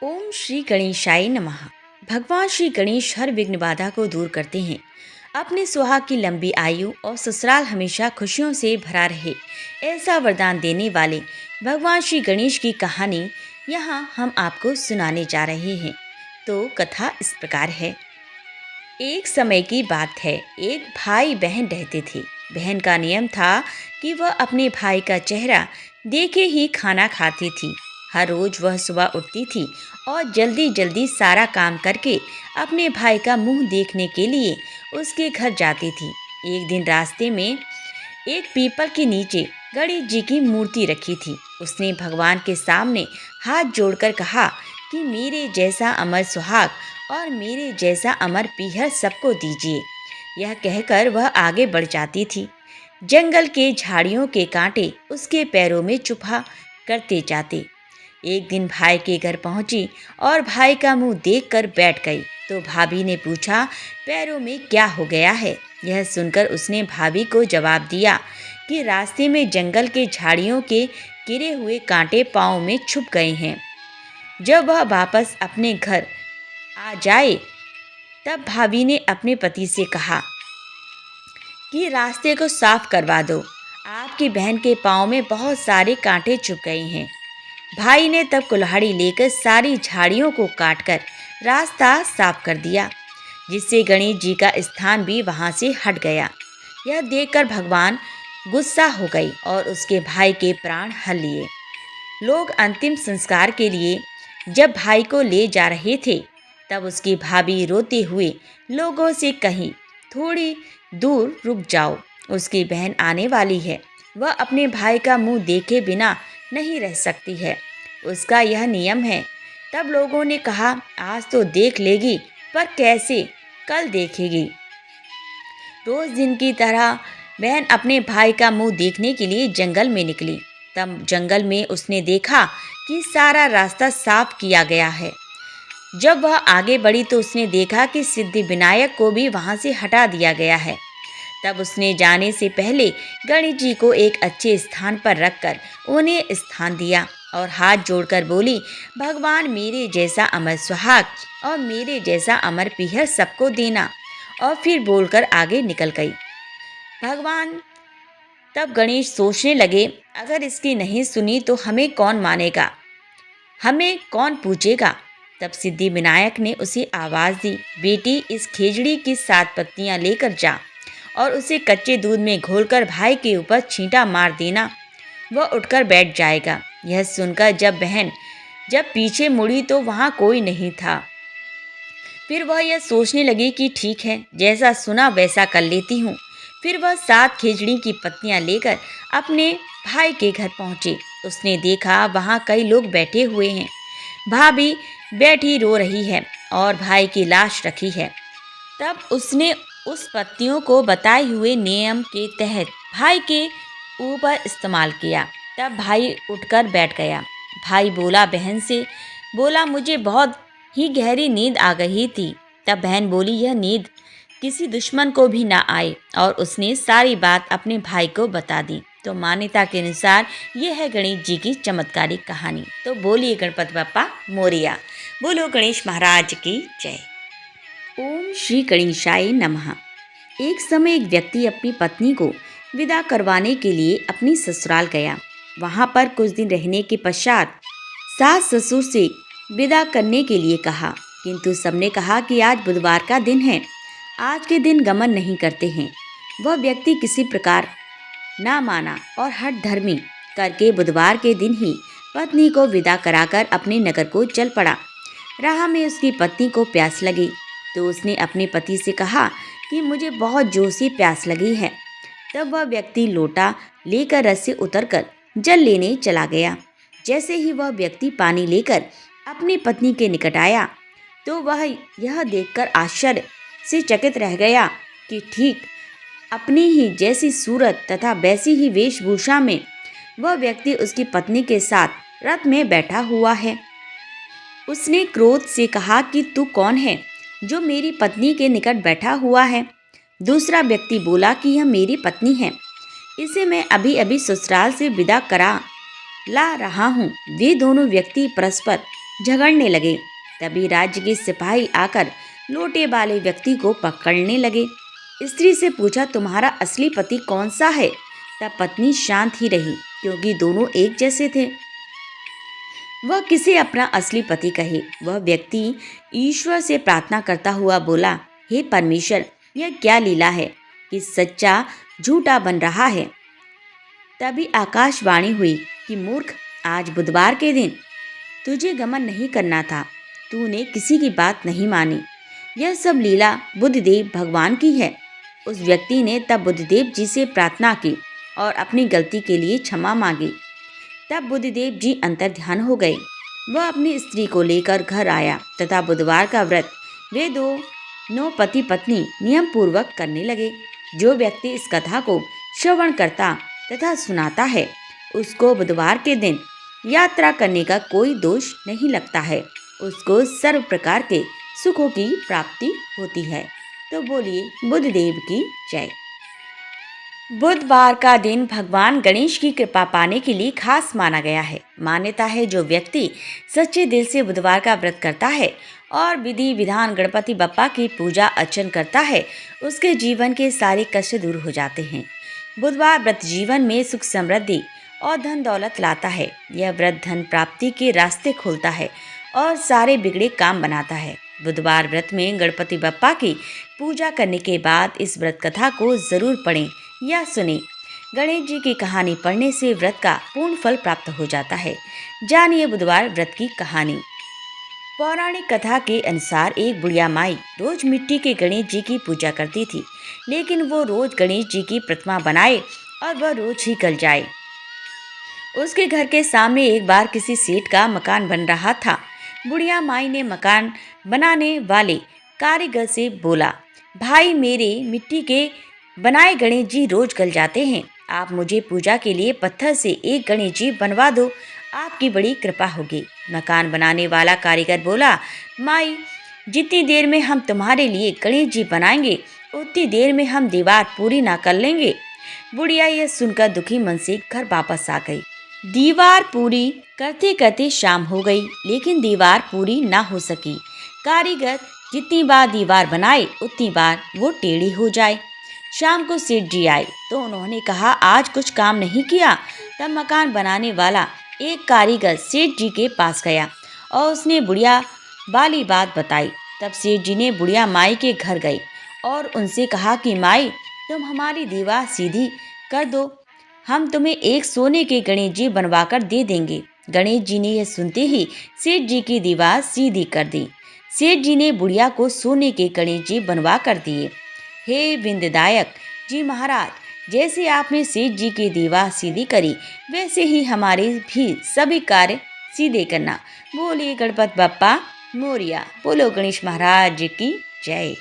ओम श्री गणेशाय नमः। भगवान श्री गणेश हर विघ्न बाधा को दूर करते हैं। अपने सुहाग की लंबी आयु और ससुराल हमेशा खुशियों से भरा रहे, ऐसा वरदान देने वाले भगवान श्री गणेश की कहानी यहाँ हम आपको सुनाने जा रहे हैं। तो कथा इस प्रकार है। एक समय की बात है, एक भाई बहन रहते थे। बहन का नियम था कि वह अपने भाई का चेहरा देखे ही खाना खाती थी। हर रोज वह सुबह उठती थी और जल्दी जल्दी सारा काम करके अपने भाई का मुंह देखने के लिए उसके घर जाती थी। एक दिन रास्ते में एक पीपल के नीचे गणेश जी की मूर्ति रखी थी। उसने भगवान के सामने हाथ जोड़कर कहा कि मेरे जैसा अमर सुहाग और मेरे जैसा अमर पीहर सबको दीजिए। यह कहकर वह आगे बढ़ जाती थी। जंगल के झाड़ियों के कांटे उसके पैरों में चुभा करते जाते। एक दिन भाई के घर पहुंची और भाई का मुंह देखकर बैठ गई तो भाभी ने पूछा, पैरों में क्या हो गया है? यह सुनकर उसने भाभी को जवाब दिया कि रास्ते में जंगल के झाड़ियों के गिरे हुए कांटे पाँव में छुप गए हैं। जब वह वापस अपने घर आ जाए तब भाभी ने अपने पति से कहा कि रास्ते को साफ करवा दो, आपकी बहन के पाँव में बहुत सारे कांटे चुभ गए हैं। भाई ने तब कुल्हाड़ी लेकर सारी झाड़ियों को काटकर रास्ता साफ कर दिया, जिससे गणेश जी का स्थान भी वहां से हट गया। यह देखकर भगवान गुस्सा हो गई और उसके भाई के प्राण हर लिए। लोग अंतिम संस्कार के लिए जब भाई को ले जा रहे थे तब उसकी भाभी रोते हुए लोगों से कही, थोड़ी दूर रुक जाओ, उसकी बहन आने वाली है। वह अपने भाई का मुंह देखे बिना नहीं रह सकती है, उसका यह नियम है। तब लोगों ने कहा, आज तो देख लेगी, पर कैसे, कल देखेगी। रोज दिन की तरह बहन अपने भाई का मुंह देखने के लिए जंगल में निकली। तब जंगल में उसने देखा कि सारा रास्ता साफ किया गया है। जब वह आगे बढ़ी तो उसने देखा कि सिद्धि विनायक को भी वहां से हटा दिया गया है। तब उसने जाने से पहले गणेश जी को एक अच्छे स्थान पर रखकर उन्हें स्थान दिया और हाथ जोड़कर बोली, भगवान मेरे जैसा अमर सुहाग और मेरे जैसा अमर पीहर सबको देना। और फिर बोलकर आगे निकल गई। भगवान तब गणेश सोचने लगे, अगर इसकी नहीं सुनी तो हमें कौन मानेगा, हमें कौन पूछेगा। तब सिद्धि विनायक ने उसे आवाज़ दी, बेटी इस खेजड़ी की 7 पत्तियां लेकर जा और उसे कच्चे दूध में घोलकर भाई के ऊपर छींटा मार देना, वह उठकर बैठ जाएगा। यह सुनकर जब पीछे मुड़ी तो वहाँ कोई नहीं था। फिर वह यह सोचने लगी कि ठीक है, जैसा सुना वैसा कर लेती हूँ। फिर वह 7 खेजड़ी की पत्तियां लेकर अपने भाई के घर पहुँची। उसने देखा वहाँ कई लोग बैठे हुए हैं। भाभी बैठी रो रही है और भाई की लाश रखी है। तब उसने उस पत्तियों को बताए हुए नियम के तहत भाई के ऊपर इस्तेमाल किया। तब भाई उठकर बैठ गया। भाई बोला बहन से, बोला मुझे बहुत ही गहरी नींद आ गई थी। तब बहन बोली, यह नींद किसी दुश्मन को भी ना आए, और उसने सारी बात अपने भाई को बता दी। तो मान्यता के अनुसार यह है गणेश जी की चमत्कारिक कहानी। तो बोलिए गणपति बप्पा मोरिया, बोलो गणेश महाराज की जय। ओम श्री गणेशाय नमः। एक समय एक व्यक्ति अपनी पत्नी को विदा करवाने के लिए अपनी ससुराल गया। वहां पर कुछ दिन रहने के पश्चात सास ससुर से विदा करने के लिए कहा, किंतु सबने कहा कि आज बुधवार का दिन है, आज के दिन गमन नहीं करते हैं। वह व्यक्ति किसी प्रकार ना माना और हठ धर्मी करके बुधवार के दिन ही पत्नी को विदा कराकर अपने नगर को चल पड़ा। राह में उसकी पत्नी को प्यास लगी तो उसने अपने पति से कहा कि मुझे बहुत जोर से प्यास लगी है। तब वह व्यक्ति लोटा लेकर रथ से उतरकर जल लेने चला गया। जैसे ही वह व्यक्ति पानी लेकर अपनी पत्नी के निकट आया तो वह यह देखकर आश्चर्य से चकित रह गया कि ठीक अपनी ही जैसी सूरत तथा वैसी ही वेशभूषा में वह व्यक्ति उसकी पत्नी के साथ रथ में बैठा हुआ है। उसने क्रोध से कहा कि तू कौन है जो मेरी पत्नी के निकट बैठा हुआ है? दूसरा व्यक्ति बोला कि यह मेरी पत्नी है, इसे मैं अभी अभी ससुराल से विदा करा ला रहा हूँ। वे दोनों व्यक्ति परस्पर झगड़ने लगे। तभी राज्य के सिपाही आकर लोटे वाले व्यक्ति को पकड़ने लगे। स्त्री से पूछा, तुम्हारा असली पति कौन सा है? तब पत्नी शांत ही रही, क्योंकि दोनों एक जैसे थे। वह किसे अपना असली पति कहे? वह व्यक्ति ईश्वर से प्रार्थना करता हुआ बोला, हे परमेश्वर, यह क्या लीला है कि सच्चा झूठा बन रहा है। तभी आकाशवाणी हुई कि मूर्ख, आज बुधवार के दिन तुझे गमन नहीं करना था, तूने किसी की बात नहीं मानी। यह सब लीला बुद्धदेव भगवान की है। उस व्यक्ति ने तब बुद्धदेव जी से प्रार्थना की और अपनी गलती के लिए क्षमा मांगी। तब बुद्धदेव जी अंतर ध्यान हो गए। वह अपनी स्त्री को लेकर घर आया तथा बुधवार का व्रत वे दोनों पति पत्नी नियम पूर्वक करने लगे। जो व्यक्ति इस कथा को श्रवण करता तथा सुनाता है, उसको बुधवार के दिन यात्रा करने का कोई दोष नहीं लगता है। उसको सर्व प्रकार के सुखों की प्राप्ति होती है। तो बोलिए बुद्धदेव की जय। बुधवार का दिन भगवान गणेश की कृपा पाने के लिए खास माना गया है। मान्यता है, जो व्यक्ति सच्चे दिल से बुधवार का व्रत करता है और विधि विधान गणपति बप्पा की पूजा अर्चन करता है, उसके जीवन के सारे कष्ट दूर हो जाते हैं। बुधवार व्रत जीवन में सुख समृद्धि और धन दौलत लाता है। यह व्रत धन प्राप्ति के रास्ते खोलता है और सारे बिगड़े काम बनाता है। बुधवार व्रत में गणपति बप्पा की पूजा करने के बाद इस व्रत कथा को जरूर पढ़ें या सुने। गणेश जी की कहानी पढ़ने से व्रत का पूर्ण फल प्राप्त हो जाता है। जानिए बुधवार व्रत की कहानी। पौराणिक कथा के अनुसार एक बुढ़िया माई रोज मिट्टी के गणेश जी की पूजा करती थी, लेकिन वो रोज गणेश जी की प्रतिमा बनाए और वह रोज ही गल जाए। उसके घर के सामने एक बार किसी सेठ का मकान बन रहा था। बुढ़िया माई ने मकान बनाने वाले कारीगर से बोला, भाई, मेरे मिट्टी के बनाए गणेश जी रोज गल जाते हैं। आप मुझे पूजा के लिए पत्थर से एक गणेश जी बनवा दो, आपकी बड़ी कृपा होगी। मकान बनाने वाला कारीगर बोला, माई, जितनी देर में हम तुम्हारे लिए गणेश जी बनाएंगे, उतनी देर में हम दीवार पूरी ना कर लेंगे। बुढ़िया यह सुनकर दुखी मन से घर वापस आ गई। दीवार पूरी करते करते शाम हो गई, लेकिन दीवार पूरी ना हो सकी। कारीगर जितनी बार दीवार बनाए, उतनी बार वो टेढ़ी हो जाए। शाम को सेठ जी आए तो उन्होंने कहा, आज कुछ काम नहीं किया। तब मकान बनाने वाला एक कारीगर सेठ जी के पास गया और उसने बुढ़िया वाली बात बताई। तब सेठ जी ने बुढ़िया माई के घर गए और उनसे कहा कि माई, तुम हमारी दीवार सीधी कर दो, हम तुम्हें एक सोने के गणेश जी बनवाकर दे देंगे। गणेश जी ने यह सुनते ही सेठ जी की दीवार सीधी कर दी। सेठ जी ने बुढ़िया को सोने के गणेश जी बनवा कर दिए। हे विंध्यदायक जी महाराज, जैसे आपने सेठ जी की दीवार सीधी करी, वैसे ही हमारे भी सभी कार्य सीधे करना। बोलिए गणपति बप्पा मोरिया। बोलो गणेश महाराज की जय।